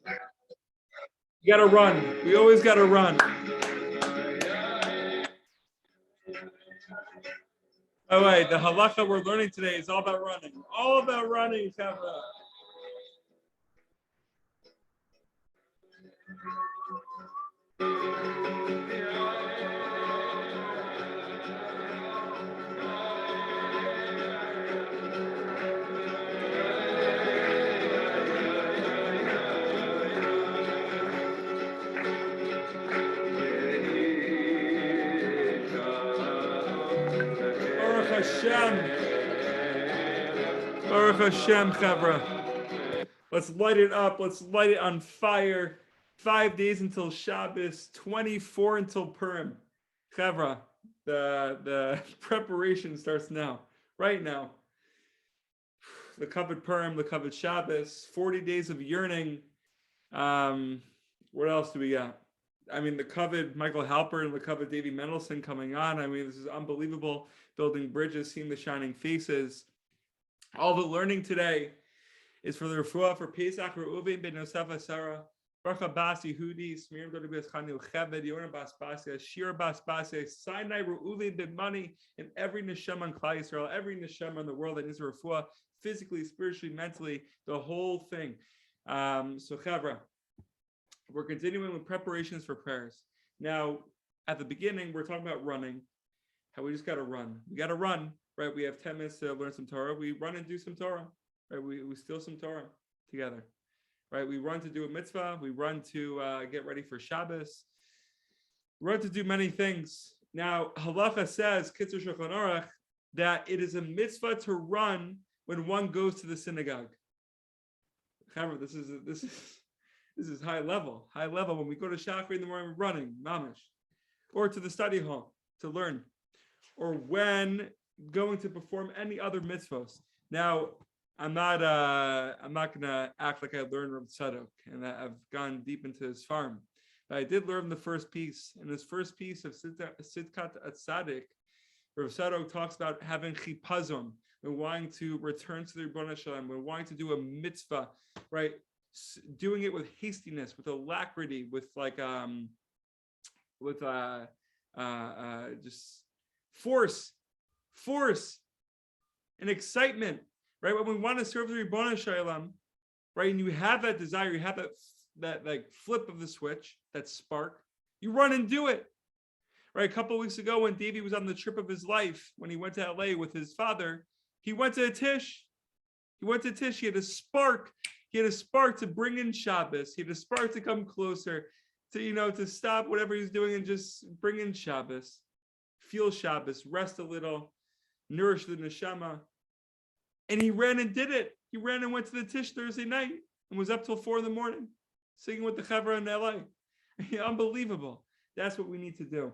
You gotta run. We always gotta run. By the way, the halacha we're learning today is all about running. All about running, Kavra. Baruch Hashem, Chavra. Let's light it up. Let's light it on fire. 5 days until Shabbos, 24 until Purim. Chavra, the preparation starts now, right now. The covered Purim, the covered Shabbos, 40 days of yearning. What else do we got? I mean, the covered Michael Halpern and the covered Davy Mendelson coming on. I mean, this is unbelievable. Building bridges, seeing the shining faces. All the learning today is for the refuah for Pesach, Reuven ben Yosef Sarah, Baruch Bas Yehudi, Smirim Dodibes Chanu Cheved, Yonah Bas Basia, Shira Bas Basia, Sinai Reuven ben Money, and every neshama in Klal Yisrael, every neshama in the world that needs a refuah, physically, spiritually, mentally, the whole thing. So Chavra, we're continuing with preparations for prayers. Now, at the beginning, we're talking about running. How we just got to run. We got to run, right? We have 10 minutes to learn some Torah. We run and do some Torah, right? We steal some Torah together, right? We run to do a mitzvah. We run to get ready for Shabbos. We run to do many things. Now, Halacha says, Kitzur Shulchan Aruch, that it is a mitzvah to run when one goes to the synagogue. However, this is high level. High level. When we go to Shachri in the morning, we're running, mamish, or to the study hall to learn, or when going to perform any other mitzvahs. Now, I'm not gonna act like I learned Rav Tzadok and that I've gone deep into his farm. But I did learn the first piece. In this first piece of Sichot Atzadik, Rav Tzadok talks about having chipazon, when wanting to return to the Ribbon Shalom, when wanting to do a mitzvah, right? Doing it with hastiness, with alacrity, with just force, and excitement, right? When we want to serve the Ribbon Shalom, right, and you have that desire, you have that like flip of the switch, that spark, you run and do it, right? A couple of weeks ago, when Davey was on the trip of his life, when he went to LA with his father, he went to a Tish. He had a spark. He had a spark to bring in Shabbos. He had a spark to come closer, to stop whatever he's doing and just bring in Shabbos, feel Shabbos, rest a little, nourish the neshama. And he ran and did it. He ran and went to the Tish Thursday night and was up till 4 a.m, singing with the Chavra in LA. Unbelievable. That's what we need to do,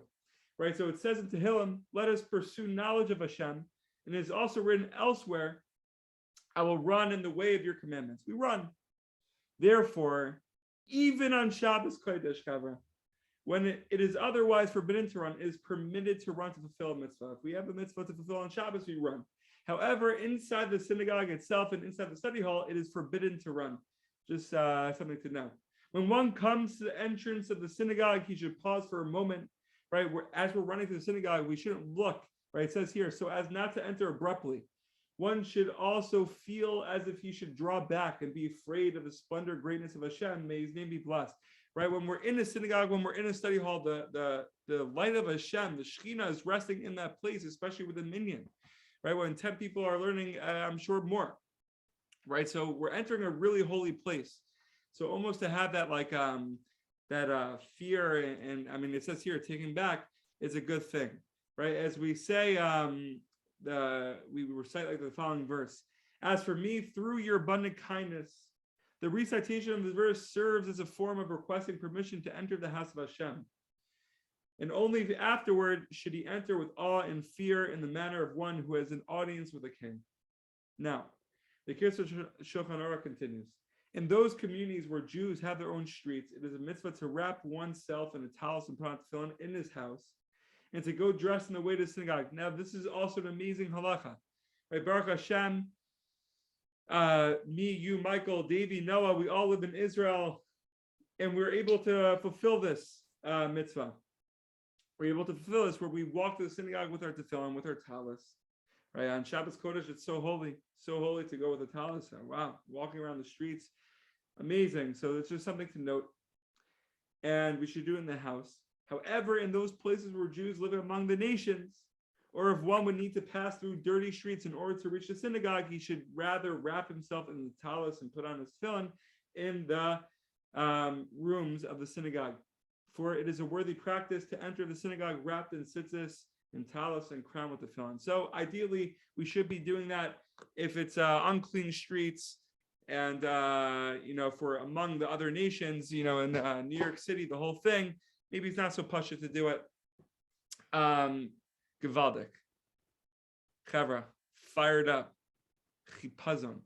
right? So it says in Tehillim, let us pursue knowledge of Hashem. And it is also written elsewhere, I will run in the way of your commandments. We run. Therefore, even on Shabbos Kodesh, Kavra, when it is otherwise forbidden to run, it is permitted to run to fulfill a mitzvah. If we have a mitzvah to fulfill on Shabbos, we run. However, inside the synagogue itself and inside the study hall, it is forbidden to run. Just something to know. When one comes to the entrance of the synagogue, he should pause for a moment, right? As we're running to the synagogue, we shouldn't look, right? It says here, so as not to enter abruptly. One should also feel as if he should draw back and be afraid of the splendor, greatness of Hashem. May his name be blessed. Right? When we're in a synagogue, when we're in a study hall, the light of Hashem, the Shekhinah is resting in that place, especially with a minyan. Right? When 10 people are learning, I'm sure more. Right? So we're entering a really holy place. So almost to have that fear and I mean, it says here, taking back is a good thing. Right? As we say, we recite like the following verse. As for me, through your abundant kindness, the recitation of the verse serves as a form of requesting permission to enter the house of Hashem. And only afterward should he enter with awe and fear in the manner of one who has an audience with a king. Now, the Kitzur Shulchan Aruch continues. In those communities where Jews have their own streets, it is a mitzvah to wrap oneself in a towel and put on tefillin in his house, and to go dressed in the way to the synagogue. Now, this is also an amazing halacha. Right? Baruch Hashem, me, you, Michael, Davey, Noah, we all live in Israel. and we're able to fulfill this mitzvah. We're able to fulfill this where we walk to the synagogue with our tefillin, with our talis. Right, on Shabbos Kodesh, it's so holy to go with a talis. Wow, walking around the streets, amazing. So it's just something to note. And we should do it in the house. However, in those places where Jews live among the nations, or if one would need to pass through dirty streets in order to reach the synagogue, he should rather wrap himself in the talis and put on his tefillin in the rooms of the synagogue. For it is a worthy practice to enter the synagogue wrapped in tzitzis, in talis, and crowned with the tefillin. So ideally, we should be doing that if it's unclean streets, and for among the other nations, in New York City, the whole thing. Maybe it's not so pashut to do it. Gevaldik, Chavra, fired up, chipazon.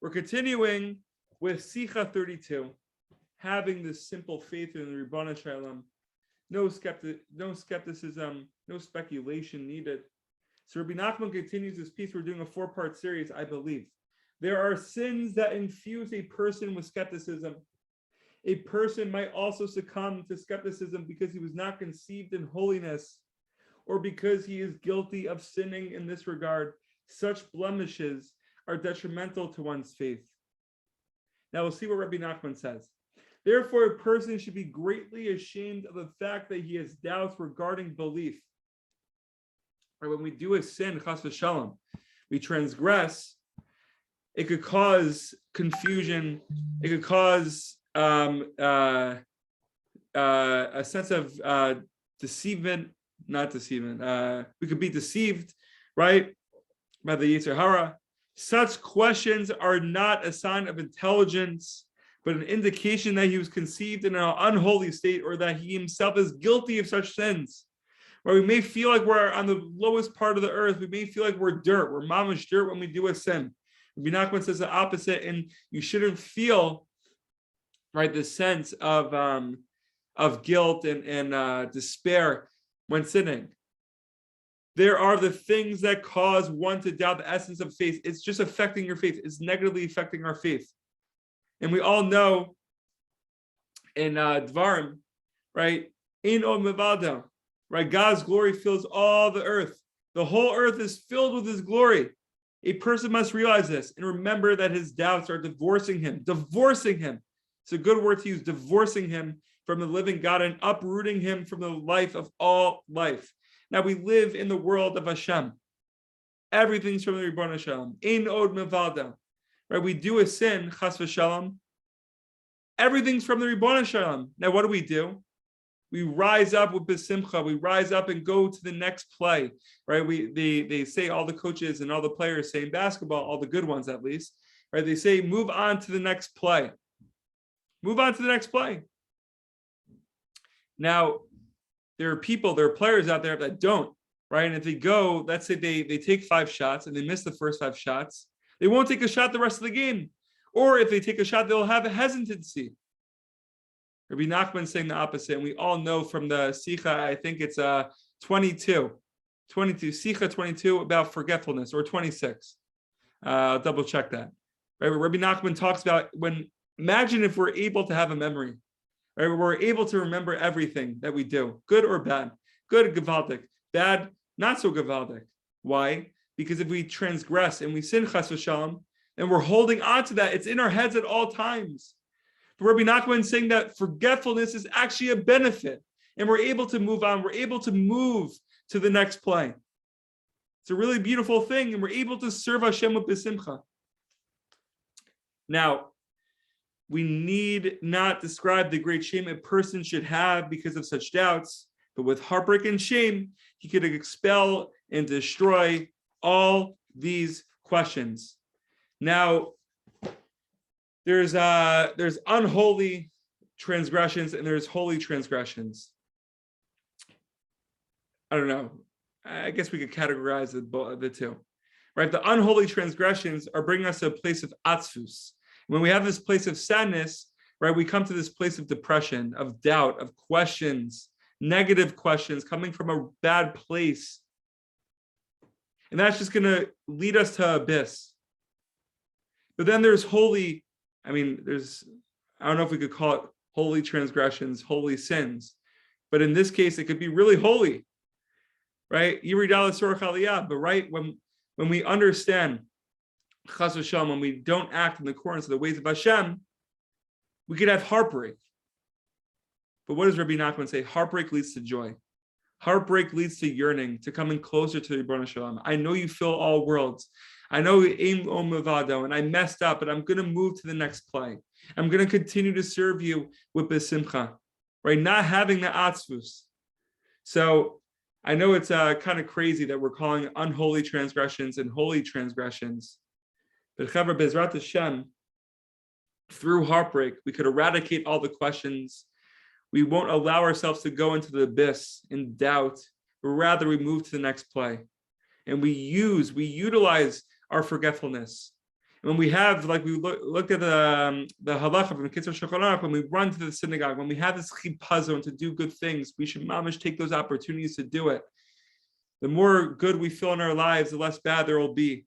We're continuing with Sichot 32, having this simple faith in the Ribbon Shalom. No skepticism, no speculation needed. So Rabbi Nachman continues this piece. We're doing a 4-part series, I believe. There are sins that infuse a person with skepticism. A person might also succumb to skepticism because he was not conceived in holiness, or because he is guilty of sinning in this regard. Such blemishes are detrimental to one's faith. Now we'll see what Rabbi Nachman says. Therefore, a person should be greatly ashamed of the fact that he has doubts regarding belief. Or when we do a sin, chas v'shalom, we transgress, it could cause confusion. It could cause a sense of deceivement, not deceivement. We could be deceived, right, by the Yetzer Hara. Such questions are not a sign of intelligence, but an indication that he was conceived in an unholy state, or that he himself is guilty of such sins. Where we may feel like we're on the lowest part of the earth, we may feel like we're dirt, we're mamish dirt when we do a sin. Rabbi Nachman says the opposite, and you shouldn't feel, right, the sense of guilt and despair when sinning. There are the things that cause one to doubt the essence of faith. It's just affecting your faith. It's negatively affecting our faith. And we all know in Dvarim, right, in Od Mevada, right, God's glory fills all the earth. The whole earth is filled with his glory. A person must realize this and remember that his doubts are divorcing him. It's a good word to use, divorcing him from the living God and uprooting him from the life of all life. Now we live in the world of Hashem. Everything's from the Ribbon Shalom. In Od Mevada. Right? We do a sin, chas v'shalom. Everything's from the Ribbon Shalom. Now what do? We rise up with Bsimcha. We rise up and go to the next play. Right? They say, all the coaches and all the players say in basketball, all the good ones at least, right? They say, move on to the next play. Move on to the next play. Now, there are players out there that don't, right? And if they go, let's say they take 5 shots and they miss the first 5 shots, they won't take a shot the rest of the game. Or if they take a shot, they'll have a hesitancy. Rabbi Nachman saying the opposite. And we all know from the Sichot, I think it's 22, Sichot 22 about forgetfulness, or 26. Double check that. Right? Rabbi Nachman talks about imagine if we're able to have a memory. Right? We're able to remember everything that we do, good or bad. Good, gevaldik. Bad, not so gevaldik. Why? Because if we transgress and we sin chas v'shalom, and we're holding on to that, it's in our heads at all times. But Rabbi Nachman is saying that forgetfulness is actually a benefit, and we're able to move on. We're able to move to the next play. It's a really beautiful thing, and we're able to serve Hashem with Bsimcha. Now, we need not describe the great shame a person should have because of such doubts, but with heartbreak and shame, he could expel and destroy all these questions. Now, there's unholy transgressions and there's holy transgressions. I don't know. I guess we could categorize the two, right? The unholy transgressions are bringing us to a place of atzvus. When we have this place of sadness, right, we come to this place of depression, of doubt, of questions, negative questions coming from a bad place. And that's just going to lead us to abyss. But then there's holy, I don't know if we could call it holy transgressions, holy sins. But in this case, it could be really holy, right? But right, when we understand, Chas v'shalom, when we don't act in accordance with the ways of Hashem, we could have heartbreak. But what does Rabbi Nachman say? Heartbreak leads to joy. Heartbreak leads to yearning, to coming closer to the Ribono Shel Olam. I know you fill all worlds. I know and I messed up, but I'm going to move to the next play. I'm going to continue to serve you with Bsimcha, right? Not having the atzvus. So I know it's kind of crazy that we're calling unholy transgressions and holy transgressions. But Chaver, Bezrat Hashem, through heartbreak, we could eradicate all the questions. We won't allow ourselves to go into the abyss in doubt, but rather we move to the next play. And we utilize our forgetfulness. And when we have, like we looked at the Halacha from the Kitzur Shulchan Aruch, when we run to the synagogue, when we have this chipazon to do good things, we should mamish take those opportunities to do it. The more good we feel in our lives, the less bad there will be.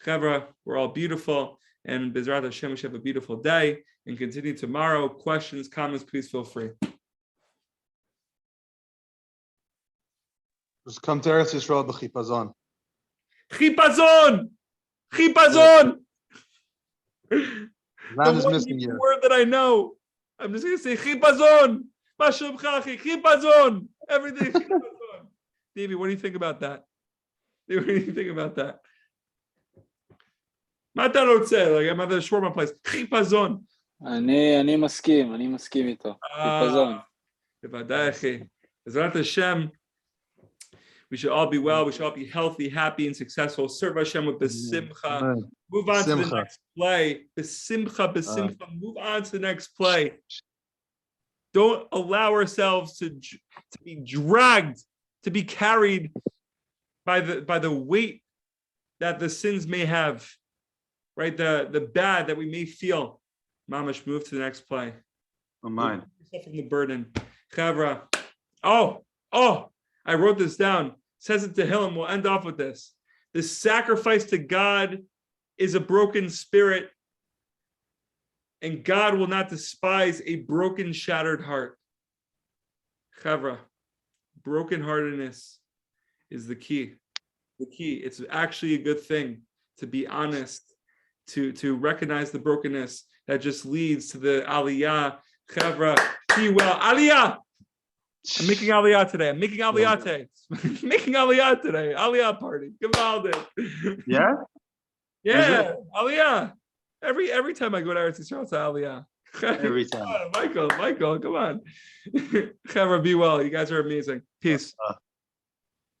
Chavra, we're all beautiful. And Bezrat Hashem, we should have a beautiful day. And continue tomorrow. Questions, comments, please feel free. Just come to Eretz Yisrael b'chipazon. Chipazon! Chipazon! Land is missing The here. word that I know. I'm just going to say chipazon. Chipazon. Everything. Chipazon. Davey, what do you think about that? What do you think about that? מה אתה רוצה? I'm at the shawarma place. חיפזון. אני מסכים איתו. חיפזון. בוודאי, אחי. בעזרת השם, we should all be well, we should all be healthy, happy, and successful. Serve Hashem with Bsimcha. Move on to the next play. Bsimcha. Move on to the next play. Don't allow ourselves to be dragged, to be carried by the weight that the sins may have. Right, the bad that we may feel. Mamash, move to the next play. Oh, mine. Yourself from the burden. Chavra. Oh, I wrote this down. Says it to Hillam. We'll end off with this. The sacrifice to God is a broken spirit, and God will not despise a broken, shattered heart. Chavra. Brokenheartedness is the key. The key. It's actually a good thing to be honest. To recognize the brokenness that just leads to the aliyah. Chavra, be well. Aliyah! I'm making aliyah today. Making aliyah today. Aliyah party. Gavaldik. Yeah? Yeah, aliyah. Every time I go to Eretz Yisrael, it's aliyah. Every time. Michael, come on. Chavra, be well. You guys are amazing. Peace.